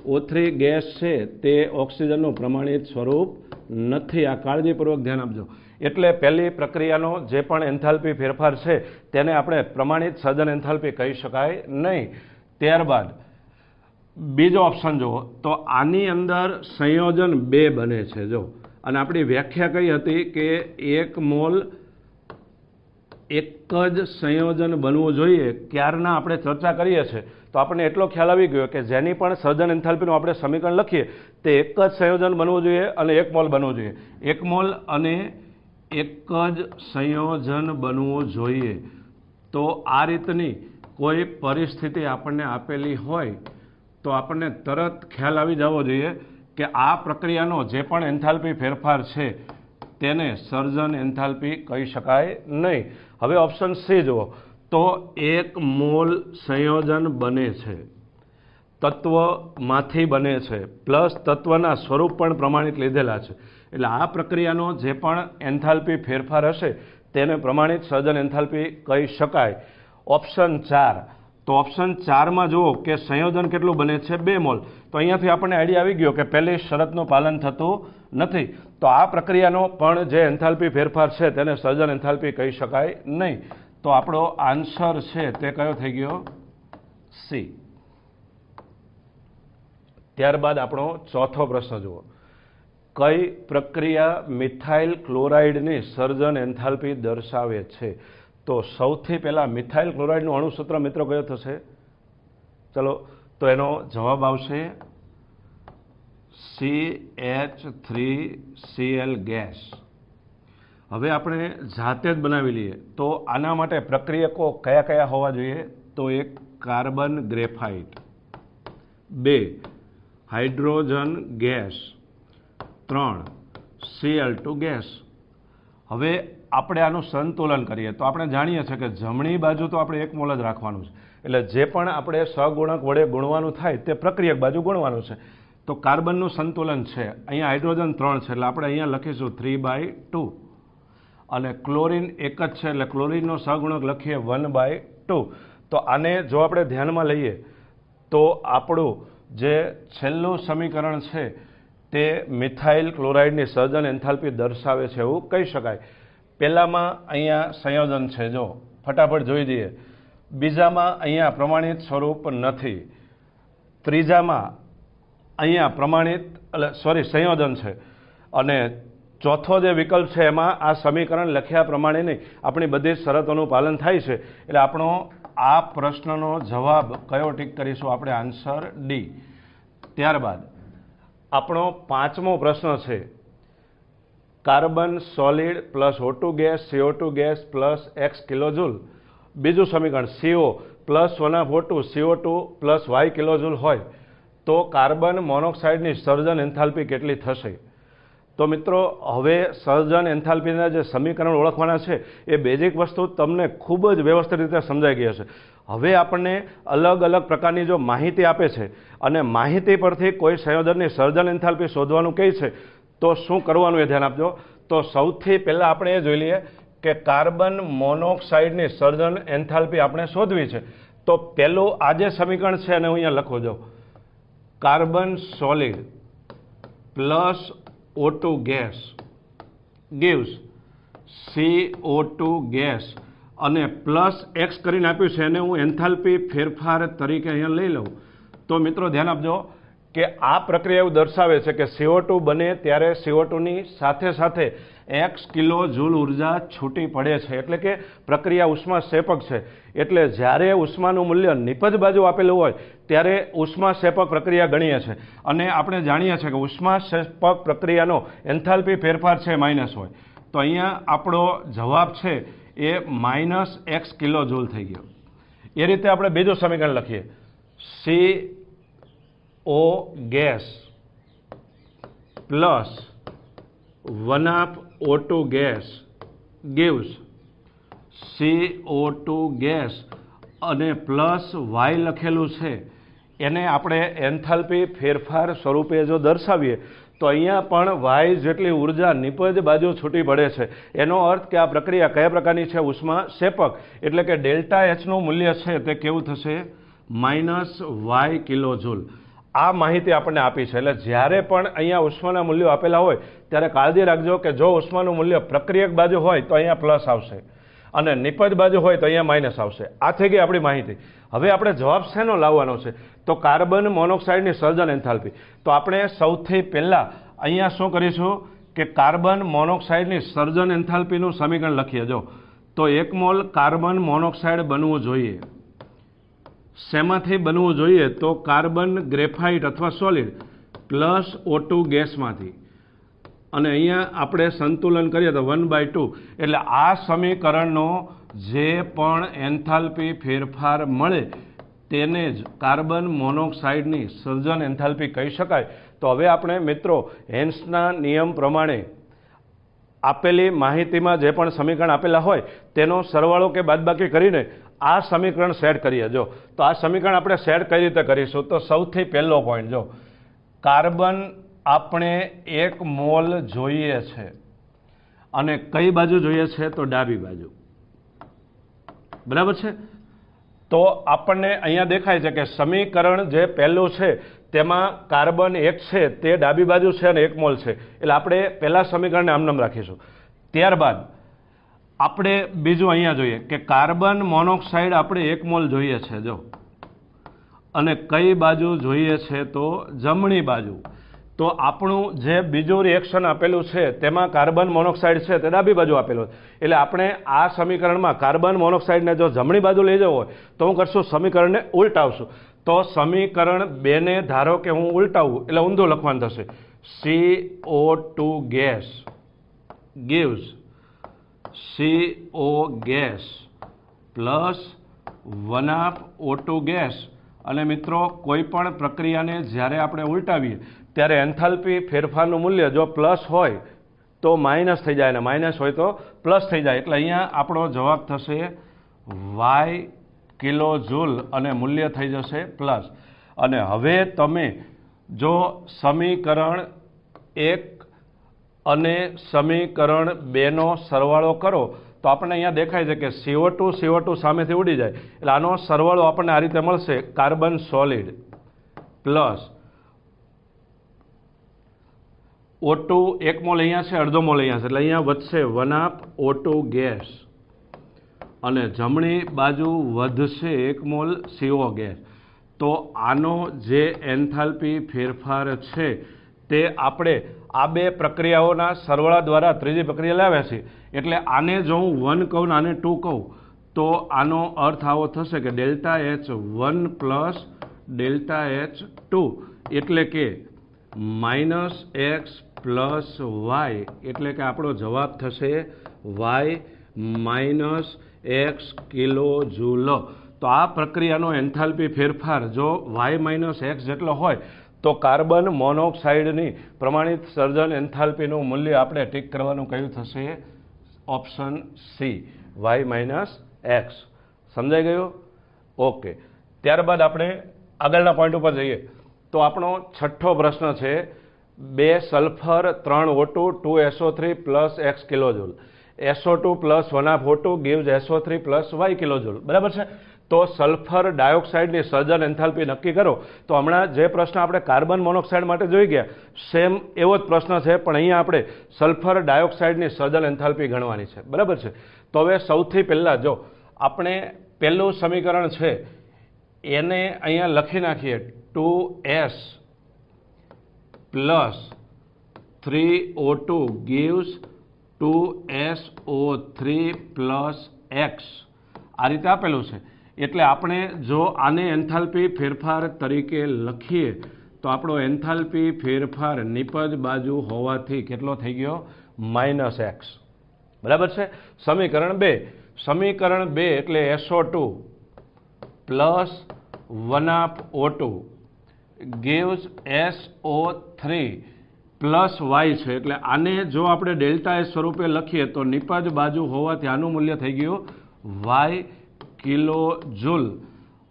O3 ગેસ છે તે ઓક્સિજનનું પ્રમાણિત સ્વરૂપ નથી. આ કાળજીપૂર્વક ધ્યાન આપજો. એટલે પહેલી પ્રક્રિયાનો જે પણ એન્થાલ્પી ફેરફાર છે તેને આપણે પ્રમાણિત સર્જન એન્થાલ્પી કહી શકાય નહીં. ત્યારબાદ બીજો ઓપ્શન જુઓ, તો આની અંદર સંયોજન 2 બને છે જો, અને આપણી વ્યાખ્યા કઈ હતી કે 1 મોલ એક જ સંયોજન બનવું જોઈએ ક્યારના આપણે ચર્ચા કરીએ છીએ તો આપણને એટલો ખ્યાલ આવી ગયો કે જેની પણ સર્જન એન્થાલ્પીનું આપણે સમીકરણ લખીએ તે એક જ સંયોજન બનવું જોઈએ અને 1 મોલ બનવું જોઈએ. 1 મોલ અને એક જ સંયોજન બનવું જોઈએ. તો આ રીતની કોઈ પરિસ્થિતિ આપણને આપેલી હોય તો આપણને તરત ખ્યાલ આવી જવો જોઈએ કે આ પ્રક્રિયાનો જે પણ એન્થાલ્પી ફેરફાર છે તેને સર્જન એન્થાલ્પી કહી શકાય નહીં. હવે ઓપ્શન સી જુઓ તો 1 મોલ સંયોજન બને છે, તત્વમાંથી બને છે, પ્લસ તત્વના સ્વરૂપ પણ પ્રમાણિત લીધેલા છે. એટલે આ પ્રક્રિયાનો જે પણ એન્થાલ્પી ફેરફાર હશે તેને પ્રમાણિત સર્જન એન્થાલ્પી કહી શકાય. ઓપ્શન 4 તો ઓપ્શન 4માં જુઓ કે સંયોજન કેટલું બને છે 2 મોલ. તો અહીંયાથી આપણને આઈડિયા આવી ગયો કે પહેલી શરતનું પાલન થતું નથી. તો આ પ્રક્રિયાનો પણ જે એન્થાલ્પી ફેરફાર છે તેને સર્જન એન્થાલ્પી કહી શકાય નહીં. તો આપણો આન્સર છે તે કયો થઈ ગયો? સી. ત્યારબાદ આપણો ચોથો પ્રશ્ન જુઓ. કઈ પ્રક્રિયા મિથાઇલ ક્લોરાઇડની સર્જન એન્થાલ્પી દર્શાવે છે? તો સૌથી પહેલા મિથાઇલ ક્લોરાઇડનું અણુસૂત્ર મિત્રો કયો થશે? ચલો તો એનો જવાબ આવશે CH3Cl ગેસ. હવે આપણે જાતે જ બનાવી લઈએ તો આના માટે પ્રક્રિયકો કયા કયા હોવા જોઈએ? તો 1 carbon graphite, 2 hydrogen gas, 3 Cl2 gas. હવે આપણે આનું સંતુલન કરીએ તો આપણે જાણીએ છીએ કે જમણી બાજુ તો આપણે 1 મોલ જ રાખવાનું છે. એટલે જે પણ આપણે સહગુણક વડે ગુણવાનું થાય તે પ્રક્રિયક બાજુ ગુણવાનું છે. તો કાર્બનનું સંતુલન છે, અહીંયા હાઇડ્રોજન 3 છે એટલે આપણે અહીંયા લખીશું 3/2 અને ક્લોરીન 1 જ છે એટલે ક્લોરીનનો સહગુણક લખીએ 1/2. તો આને જો આપણે ધ્યાનમાં લઈએ તો આપણું જે છેલ્લું સમીકરણ છે તે મિથાઇલ ક્લોરાઇડની સર્જન એન્થાલ્પી દર્શાવે છે એવું કહી શકાય. પહેલામાં અહીંયા સંયોજન છે, જો ફટાફટ જોઈ દઈએ. બીજામાં અહીંયા પ્રમાણિત સ્વરૂપ નથી. ત્રીજામાં અહીંયા પ્રમાણિત સંયોજન છે. અને ચોથો જે વિકલ્પ છે એમાં આ સમીકરણ લખ્યા પ્રમાણે નહીં, આપણી બધી શરતોનું પાલન થાય છે. એટલે આપણો આ પ્રશ્નનો જવાબ કયો ટીક કરીશું? આપણે આન્સર ડી. ત્યારબાદ આપણો 5મો પ્રશ્ન છે carbon solid plus O2 gas CO2 gas plus X કિલોજૂલ. બીજું સમીકરણ CO plus 1/O2 CO2 plus Y કિલોજૂલ હોય તો કાર્બન મોનોક્સાઇડની સર્જન એન્થાલ્પી કેટલી થશે? તો મિત્રો હવે સર્જન એન્થાલ્પીના જે સમીકરણ ઓળખવાના છે એ બેઝિક વસ્તુ તમને ખૂબ જ વ્યવસ્થિત રીતે સમજાઈ ગઈ હશે. હવે આપણને અલગ અલગ પ્રકારની જો માહિતી આપે છે અને માહિતી પરથી કોઈ સંયોજનની સર્જન એન્થાલ્પી શોધવાનું કહે છે તો શું કરવાનું એ ધ્યાન આપજો. તો સૌથી પહેલાં આપણે એ જોઈ લઈએ કે કાર્બન મોનોક્સાઇડની સર્જન એન્થાલ્પી આપણે શોધવી છે. તો પહેલું આ જે સમીકરણ છે એને હું અહીંયા લખું છું. Carbon solid plus O2 gas gives CO2 gas અને પ્લસ X કરીને આપ્યું છે એને હું એન્થાલ્પી ફેરફાર તરીકે અહીંયા લઈ લઉં. તો મિત્રો ધ્યાન આપજો કે આ પ્રક્રિયા એવું દર્શાવે છે કે CO2 બને ત્યારે CO2ની સાથે સાથે X કિલો જૂલ ઉર્જા છૂટી પડે છે. એટલે કે પ્રક્રિયા ઉષ્માક્ષેપક છે. એટલે જ્યારે ઉષ્માનું મૂલ્ય નિપજ બાજુ આપેલું હોય ત્યારે ઉષ્માક્ષેપક પ્રક્રિયા ગણીએ છીએ. અને આપણે જાણીએ છીએ કે ઉષ્માક્ષેપક પ્રક્રિયાનો એન્થાલ્પી ફેરફાર છે માઇનસ હોય. તો અહીંયા આપણો જવાબ છે એ -X કિલો જૂલ થઈ ગયો. એ રીતે આપણે બીજું સમીકરણ લખીએ. CO gas plus 1/O2 gas gives CO2 gas અને પ્લસ Y લખેલું છે એને આપણે એન્થાલ્પી ફેરફાર સ્વરૂપે જો દર્શાવીએ તો અહીંયા પણ Y જેટલી ઉર્જા નિપજ બાજુ છૂટી પડે છે. એનો અર્થ કે આ પ્રક્રિયા કયા પ્રકારની છે? ઉષ્માક્ષેપક. એટલે કે ડેલ્ટા Hનું મૂલ્ય છે તે કેવું થશે? -Y kilo joule. આ માહિતી આપણને આપી છે. એટલે જ્યારે પણ અહીંયા ઉષ્માના મૂલ્યો આપેલા હોય ત્યારે કાળજી રાખજો કે જો ઉષ્માનું મૂલ્ય પ્રક્રિયક બાજુ હોય તો અહીંયા પ્લસ આવશે અને નિપજ બાજુ હોય તો અહીંયા માઇનસ આવશે. આ થઈ ગઈ આપણી માહિતી. હવે આપણે જવાબ શેનો લાવવાનો છે? તો કાર્બન મોનોક્સાઇડની સર્જન એન્થાલ્પી. તો આપણે સૌથી પહેલાં અહીંયા શું કરીશું કે કાર્બન મોનોક્સાઇડની સર્જન એન્થાલ્પીનું સમીકરણ લખીએ. જો તો 1 મોલ કાર્બન મોનોક્સાઇડ બનવું જોઈએ. શેમાંથી બનવું જોઈએ? તો કાર્બન ગ્રેફાઇટ અથવા સોલિડ પ્લસ O2 ગેસમાંથી. અને અહીંયા આપણે સંતુલન કરીએ તો 1/2. એટલે આ સમીકરણનો જે પણ એન્થાલ્પી ફેરફાર મળે તેને જ કાર્બન મોનોક્સાઇડની સર્જન એન્થાલ્પી કહી શકાય. તો હવે આપણે મિત્રો હેન્સના નિયમ પ્રમાણે આપેલી માહિતીમાં જે પણ સમીકરણ આપેલા હોય તેનો સરવાળો કે બાદબાકી કરીને આ સમીકરણ સેટ કરીએ. જો તો આ સમીકરણ આપણે સેટ કઈ રીતે કરીશું? તો સૌથી પહેલો પોઈન્ટ, જો કાર્બન આપણે 1 મોલ જોઈએ છે અને કઈ બાજુ જોઈએ છે? તો ડાબી બાજુ. બરાબર છે? તો આપણને અહીંયા દેખાય છે કે સમીકરણ જે પહેલું છે તેમાં કાર્બન 1 છે તે ડાબી બાજુ છે અને 1 મોલ છે. એટલે આપણે પહેલા સમીકરણને આમ નામ રાખીશું. ત્યારબાદ આપણે બીજું અહીંયા જોઈએ કે કાર્બન મોનોક્સાઇડ આપણે 1 મોલ જોઈએ છે, જો, અને કઈ બાજુ જોઈએ છે? તો જમણી બાજુ. તો આપણું જે બીજું રિએક્શન આપેલું છે તેમાં કાર્બન મોનોક્સાઇડ છે તે ડાબી બાજુ આપેલું છે. એટલે આપણે આ સમીકરણમાં કાર્બન મોનોક્સાઇડને જો જમણી બાજુ લઈ જવું હોય તો હું કરશું, સમીકરણને ઉલટાવશું. તો સમીકરણ 2 ને ધારો કે હું ઉલટાવું એટલે ઊંધું લખવાનું થશે. CO2 gas gives CO gas plus 1/O2 gas. અને મિત્રો કોઈ પણ પ્રક્રિયાને જ્યારે આપણે ઉલટાવીએ ત્યારે એન્થાલ્પી ફેરફારનું મૂલ્ય જો પ્લસ હોય તો માઇનસ થઈ જાય અને માઇનસ હોય તો પ્લસ થઈ જાય. એટલે અહીંયા આપણો જવાબ થશે Y કિલો જૂલ અને મૂલ્ય થઈ જશે પ્લસ. અને હવે તમે જો સમીકરણ 1 અને સમીકરણ 2 નો સરવાળો કરો તો આપણને અહીંયા દેખાય છે કે CO2 સામેથી ઉડી જાય. એટલે આનો સરવાળો આપણને આ રીતે મળશે, carbon solid plus O2 1 mall અહીંયા છે, અડધો મોલ અહીંયા છે, એટલે અહીંયા વધશે 1/O2 ગેસ અને જમણી બાજુ વધશે 1 મોલ CO ગેસ. તો આનો જે એન્થાલ્પી ફેરફાર છે તે આપણે આ બે પ્રક્રિયાઓના સરવાળા દ્વારા ત્રીજી પ્રક્રિયા લાવ્યા છે. એટલે આને જો હું 1 કહું ને આને 2 કહું તો આનો અર્થ આવો થશે કે ΔH1 પ્લસ ΔH2 એટલે કે -x પ્લસ y. એટલે કે આપણો જવાબ થશે y -x કિલો જૂલ. તો આ પ્રક્રિયાનો એન્થાલ્પી ફેરફાર જો y-x જેટલો હોય તો કાર્બન મોનોક્સાઇડની પ્રમાણિત સર્જન એન્થાલ્પીનું મૂલ્ય આપણે ટીક કરવાનું કયું થશે? Option C, y-x. સમજાઈ ગયું? ઓકે. ત્યારબાદ આપણે આગળના પોઈન્ટ ઉપર જઈએ તો આપણો છઠ્ઠો પ્રશ્ન છે 2 sulphur 3 O2 2 SO3 plus x કિલોજૂલ. SO2 plus 1/O2 gives SO3 plus y કિલોજૂલ. બરાબર છે? તો સલ્ફર ડાયોક્સાઇડની સર્જન એન્થાલ્પી નક્કી કરો. તો હમણાં જે પ્રશ્ન આપણે કાર્બન મોનોક્સાઇડ માટે જોઈ ગયા સેમ એવો જ પ્રશ્ન છે, પણ અહીંયા આપણે સલ્ફર ડાયોક્સાઇડની સર્જન એન્થાલ્પી ગણવાની છે. બરાબર છે? તો હવે સૌથી પહેલાં જો આપણે પહેલું સમીકરણ છે એને અહીંયા લખી નાખીએ 2s plus 3O2 gives 2SO3 plus x. આ રીતે આપેલું છે. એટલે આપણે જો આને એન્થાલ્પી ફેરફાર તરીકે લખીએ તો આપણો એન્થાલ્પી ફેરફાર નિપજ બાજુ હોવાથી કેટલો થઈ ગયો? -x. બરાબર છે? સમીકરણ 2 એટલે SO2 plus 1/O2 gives SO3 plus y છે. એટલે આને જો આપણે ΔS સ્વરૂપે લખીએ તો નિપજ બાજુ હોવાથી આનું મૂલ્ય થઈ ગયું y કિલો જૂલ.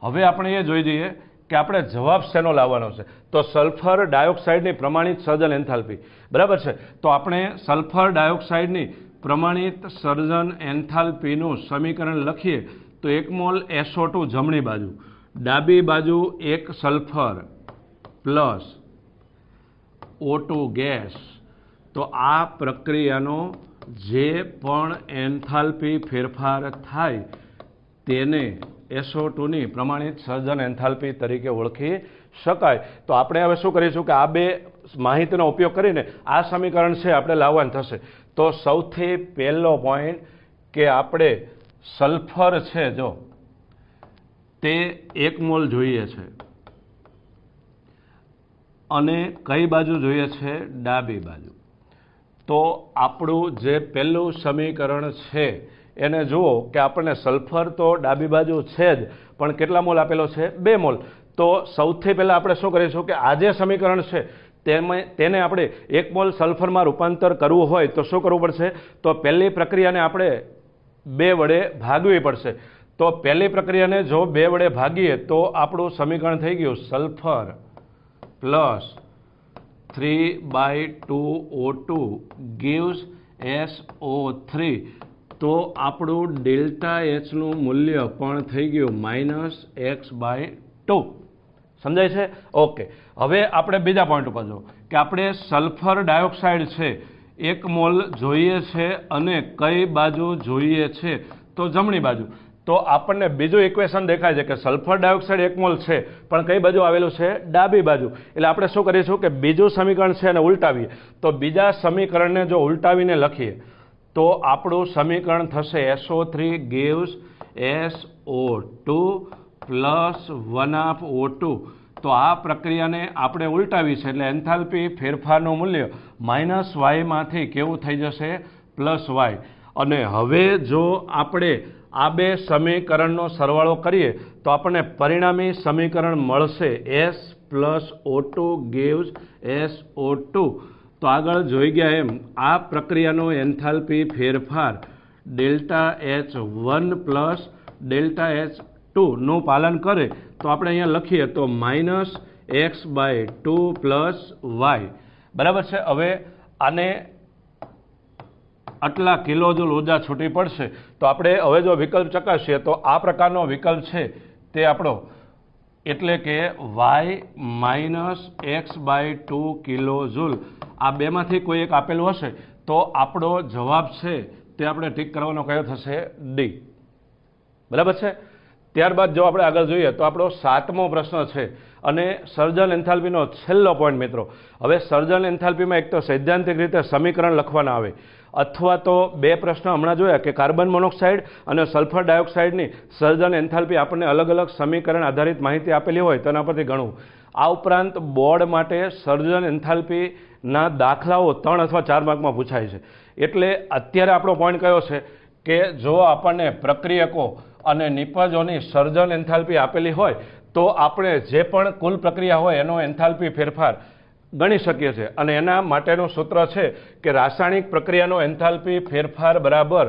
હવે આપણે એ જોઈ જઈએ કે આપણે જવાબ શેનો લાવવાનો છે? તો સલ્ફર ડાયોક્સાઇડની પ્રમાણિત સર્જન એન્થાલ્પી. બરાબર છે? તો આપણે સલ્ફર ડાયોક્સાઇડની પ્રમાણિત સર્જન એન્થાલ્પીનું સમીકરણ લખીએ તો 1 મોલ SO2 જમણી બાજુ, ડાબી બાજુ 1 સલ્ફર પ્લસ O2 ગેસ. તો આ પ્રક્રિયાનો જે પણ એન્થાલ્પી ફેરફાર થાય તેને SO2ની પ્રમાણિત સર્જન એન્થાલ્પી તરીકે ઓળખી શકાય. તો આપણે હવે શું કરીશું કે આ બે માહિતીનો ઉપયોગ કરીને આ સમીકરણ છે આપણે લાવવાનું થશે. તો સૌથી પહેલો પોઈન્ટ કે આપણે સલ્ફર છે જો તે 1 મોલ જોઈએ છે અને કઈ બાજુ જોઈએ છે? ડાબી બાજુ. તો આપણું જે પહેલું સમીકરણ છે એને જુઓ કે આપણને સલ્ફર તો ડાબી બાજુ છે જ, પણ કેટલા મોલ આપેલો છે? 2 મોલ. તો સૌથી પહેલાં આપણે શું કરીશું કે આ જે સમીકરણ છે તેને આપણે 1 મોલ સલ્ફરમાં રૂપાંતર કરવું હોય તો શું કરવું પડશે? તો પહેલી પ્રક્રિયાને આપણે 2 વડે ભાગવી પડશે. તો પહેલી પ્રક્રિયાને જો 2 વડે ભાગીએ તો આપણું સમીકરણ થઈ ગયું sulphur plus 3/2O2 gives SO3. તો આપણું ડેલ્ટા એચનું મૂલ્ય પણ થઈ ગયું -x/2. સમજાય છે? ઓકે. હવે આપણે બીજા પોઈન્ટ ઉપર જો કે આપણે સલ્ફર ડાયોક્સાઇડ છે 1 મોલ જોઈએ છે અને કઈ બાજુ જોઈએ છે? તો જમણી બાજુ. તો આપણને બીજું ઇક્વેશન દેખાય છે કે સલ્ફર ડાયોક્સાઇડ 1 મોલ છે પણ કઈ બાજુ આવેલું છે? ડાબી બાજુ. એટલે આપણે શું કરીશું કે બીજું સમીકરણ છે એને ઉલટાવીએ. તો બીજા સમીકરણને જો ઉલટાવીને લખીએ તો આપણું સમીકરણ થશે SO3 gives SO2 plus 1/O2. તો આ પ્રક્રિયાને આપણે ઉલટાવી છે એટલે એન્થાલ્પી ફેરફારનું મૂલ્ય -y માંથી કેવું થઈ જશે? +y. અને હવે જો આપણે આ બે સમીકરણનો સરવાળો કરીએ તો આપણને પરિણામી સમીકરણ મળશે S + O2 gives SO2. તો આગળ જોઈ ગયા એમ આ પ્રક્રિયાનો એન્થાલ્પી ફેરફાર ΔH1 પ્લસ ΔH2 નું પાલન કરે તો આપણે અહીંયા લખીએ તો -x/2 પ્લસ y. બરાબર છે? હવે આને આટલા કિલોજૂલ ઉર્જા છૂટી પડશે તો આપણે હવે જો વિકલ્પ ચકાસીએ તો આ પ્રકારનો વિકલ્પ છે તે આપણો એટલે કે y -x/2 કિલોજૂલ. આ બેમાંથી કોઈ એક આપેલું હશે તો આપણો જવાબ છે તે આપણે ટીક કરવાનો કયો થશે? ડી. બરાબર છે? ત્યારબાદ જો આપણે આગળ જોઈએ તો આપણો 7મો પ્રશ્ન છે અને સર્જન એન્થાલ્પીનો છેલ્લો પોઈન્ટ મિત્રો. હવે સર્જન એન્થાલ્પીમાં એક તો સૈદ્ધાંતિક રીતે સમીકરણ લખવાના આવે અથવા તો 2 પ્રશ્ન હમણાં જોયા કે કાર્બન મોનોક્સાઇડ અને સલ્ફર ડાયોક્સાઇડની સર્જન એન્થાલ્પી આપણને અલગ અલગ સમીકરણ આધારિત માહિતી આપેલી હોય તેના પરથી ગણવું. આ ઉપરાંત બોર્ડ માટે સર્જન એન્થાલ્પીના દાખલાઓ 3 અથવા 4 માર્કમાં પૂછાય છે. એટલે અત્યારે આપણો પોઈન્ટ કયો છે કે જો આપણને પ્રક્રિયકો અને નિપજોની સર્જન એન્થાલ્પી આપેલી હોય તો આપણે જે પણ કુલ પ્રક્રિયા હોય એનો એન્થાલ્પી ફેરફાર ગણી શકીએ છીએ. અને એના માટેનું સૂત્ર છે કે રાસાયણિક પ્રક્રિયાનો એન્થાલ્પી ફેરફાર બરાબર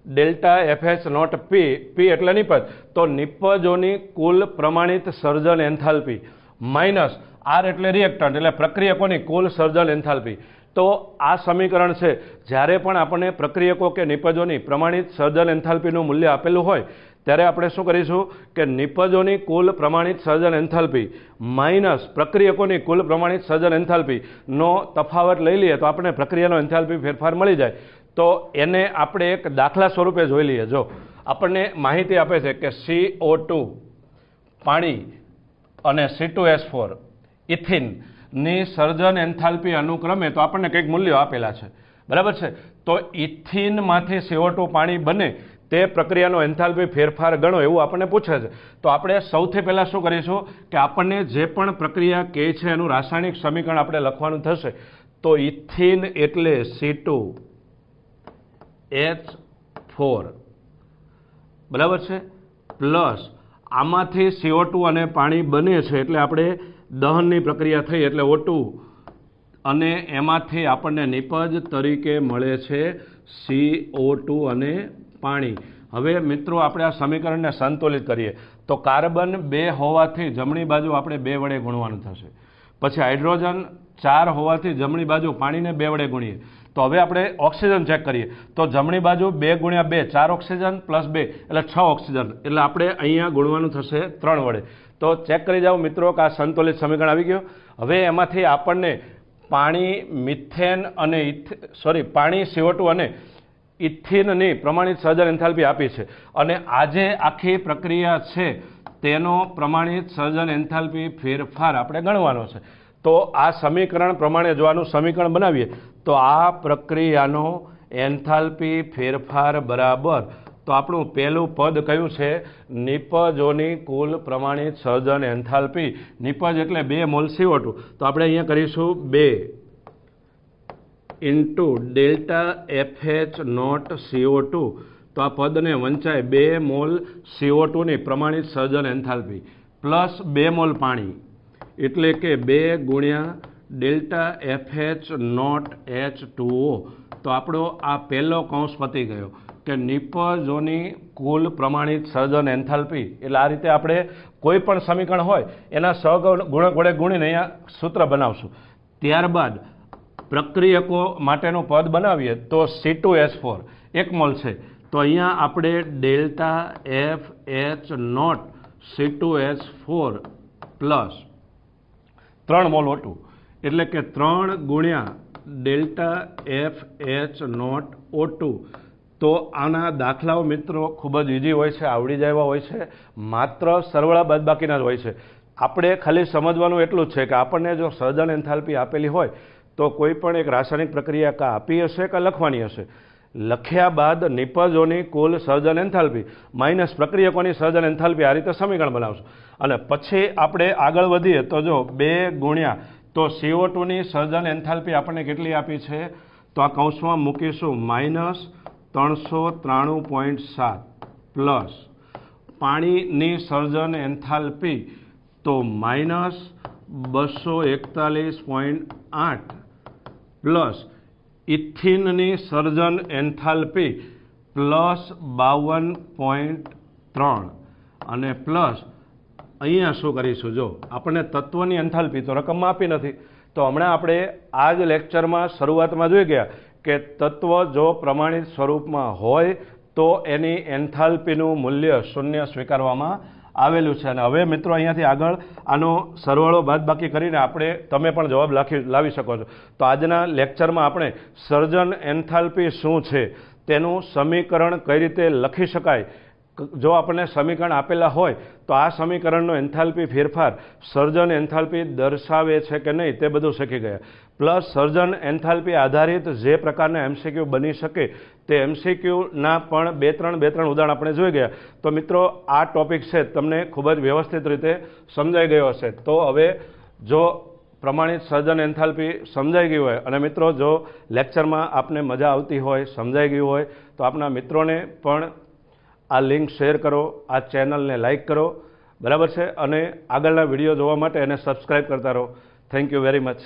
ΔFH0P. P એટલે નિપજ. તો નિપજોની કુલ પ્રમાણિત સર્જન એન્થાલ્પી માઇનસ R એટલે રિએક્ટન્ટ એટલે પ્રક્રિયકોની કુલ સર્જન એન્થાલ્પી. તો આ સમીકરણ છે જ્યારે પણ આપણને પ્રક્રિયકો કે નિપજોની પ્રમાણિત સર્જન એન્થાલ્પીનું મૂલ્ય આપેલું હોય ત્યારે આપણે શું કરીશું કે નિપજોની કુલ પ્રમાણિત સર્જન એન્થાલ્પી માઇનસ પ્રક્રિયકોની કુલ પ્રમાણિત સર્જન એન્થાલ્પીનો તફાવત લઈ લઈએ તો આપણે પ્રક્રિયાનો એન્થાલ્પી ફેરફાર મળી જાય. તો એને આપણે એક દાખલા સ્વરૂપે જોઈ લઈએ. જો આપણને માહિતી આપે છે કે CO2 પાણી અને C2H4 ઇથિનની સર્જન એન્થાલ્પી અનુક્રમે તો આપણને કંઈક મૂલ્યો આપેલા છે. બરાબર છે? તો ઇથિનમાંથી CO2 પાણી બને તે પ્રક્રિયાનો એન્થાલ્પી ફેરફાર ગણો એવું આપણને પૂછે છે. તો આપણે સૌથી પહેલાં શું કરીશું કે આપણને જે પણ પ્રક્રિયા કહે છે એનું રાસાયણિક સમીકરણ આપણે લખવાનું થશે. તો ઇથિન એટલે C2H4 બરાબર છે પ્લસ આમાંથી CO2 અને પાણી બને છે એટલે આપણે દહનની પ્રક્રિયા થઈ એટલે O2 અને એમાંથી આપણને નિપજ તરીકે મળે છે CO2 અને પાણી. હવે મિત્રો આપણે આ સમીકરણને સંતુલિત કરીએ તો કાર્બન 2 હોવાથી જમણી બાજુ આપણે 2 વડે ગુણવાનું થશે. પછી હાઇડ્રોજન 4 હોવાથી જમણી બાજુ પાણીને 2 વડે ગુણીએ. તો હવે આપણે ઓક્સિજન ચેક કરીએ તો જમણી બાજુ 2 × 2 4 ઓક્સિજન પ્લસ 2 એટલે 6 ઓક્સિજન એટલે આપણે અહીંયા ગુણવાનું થશે 3 વડે. તો ચેક કરી જાઓ મિત્રો કે આ સંતુલિત સમીકરણ આવી ગયું. હવે એમાંથી આપણને પાણી મિથેન અને પાણી CO2 અને ઇથિનની પ્રમાણિત સર્જન એન્થાલ્પી આપી છે અને આજે આખી પ્રક્રિયા છે તેનો પ્રમાણિત સર્જન એન્થાલ્પી ફેરફાર આપણે ગણવાનો છે. તો આ સમીકરણ પ્રમાણે જો આનું સમીકરણ બનાવીએ તો આ પ્રક્રિયાનો એન્થાલ્પી ફેરફાર બરાબર, તો આપણું પહેલું પદ કયું છે? નિપજોની કુલ પ્રમાણિત સર્જન એન્થાલ્પી. નિપજ એટલે 2 મોલ CO2, તો આપણે અહીંયા કરીશું 2 into delta FH not CO2, તો આ પદને વંચાય 2 મોલ CO2 ની પ્રમાણિત સર્જન એન્થાલ્પી પ્લસ 2 મોલ પાણી, એટલે કે 2 ગુણ્યા ડેલ્ટા FH નોટ H2O. તો આપણો આ પહેલો કૌંસ પતી ગયો કે નિપજોની કુલ પ્રમાણિત સર્જન એન્થાલ્પી. એટલે આ રીતે આપણે કોઈ પણ સમીકરણ હોય એના સહગુણક વડે ગુણીને અહીંયા સૂત્ર બનાવશું. ત્યારબાદ પ્રક્રિયકો માટેનું પદ બનાવીએ તો C2H4 1 મોલ છે, તો અહીંયા આપણે delta FH not C2H4 plus 3 mole O2, એટલે કે 3 ગુણ્યા ડેલ્ટા FH નોટ O2. તો આના દાખલાઓ મિત્રો ખૂબ જ ઇઝી હોય છે, આવડી જાય એવા હોય છે, માત્ર સરવાળા બાદબાકીના જ હોય છે. આપણે ખાલી સમજવાનું એટલું જ છે કે આપણને જો સર્જન એન્થાલ્પી આપેલી હોય તો કોઈ પણ એક રાસાયણિક પ્રક્રિયા કાં આપી હશે કે લખવાની હશે. લખ્યા બાદ નિપજોની કુલ સર્જન એન્થાલ્પી માઇનસ પ્રક્રિયકોની સર્જન એન્થાલ્પી, આ રીતે સમીકરણ બનાવશું. અને પછી આપણે આગળ વધીએ તો જો 2 ગુણ્યા તો CO2 ની સર્જન એન્થાલ્પી આપણને કેટલી આપી છે? તો આ કૌંસમાં મૂકીશું માઇનસ 393.7 પ્લસ પાણીની સર્જન એન્થાલ્પી તો માઇનસ 241.8 પ્લસ ઇથિનની સર્જન એન્થાલ્પી પ્લસ 52.3 અને પ્લસ અહીંયા શું કરીશું? જો આપણને તત્વની એન્થાલ્પી તો રકમમાં આપી નથી, તો હમણાં આપણે આ જ લેક્ચરમાં શરૂઆતમાં જોઈ ગયા કે તત્વ જો પ્રમાણિત સ્વરૂપમાં હોય તો એની એન્થાલ્પીનું મૂલ્ય 0 સ્વીકારવામાં આવેલું છે. અને હવે મિત્રો અહીંયાથી આગળ આનો સરવાળો બાદબાકી કરીને તમે પણ જવાબ લાવી શકો છો. તો આજના લેક્ચરમાં આપણે સર્જન એન્થાલ્પી શું છે તેનું સમીકરણ કઈ રીતે લખી શકાય, જો આપણને સમીકરણ આપેલા હોય તો આ સમીકરણનો એન્થાલ્પી ફેરફાર સર્જન એન્થાલ્પી દર્શાવે છે કે નહીં તે બધું શીખી ગયા. પ્લસ સર્જન એન્થાલ્પી આધારિત જે પ્રકારના MCQ બની શકે તે MCQના પણ 2-3 ઉદાહરણ આપણે જોઈ ગયા. તો મિત્રો આ ટોપિક છે તમને ખૂબ જ વ્યવસ્થિત રીતે સમજાઈ ગયો હશે. તો હવે જો પ્રમાણિત સર્જન એન્થાલ્પી સમજાઈ ગયું હોય અને મિત્રો જો લેક્ચરમાં આપને મજા આવતી હોય, સમજાઈ ગયું હોય, તો આપના મિત્રોને પણ આ લિંક શેર કરો, આ ચેનલને લાઇક કરો, બરાબર છે, અને આગળના વિડીયો જોવા માટે એને સબસ્ક્રાઈબ કરતા રહો. Thank you very much.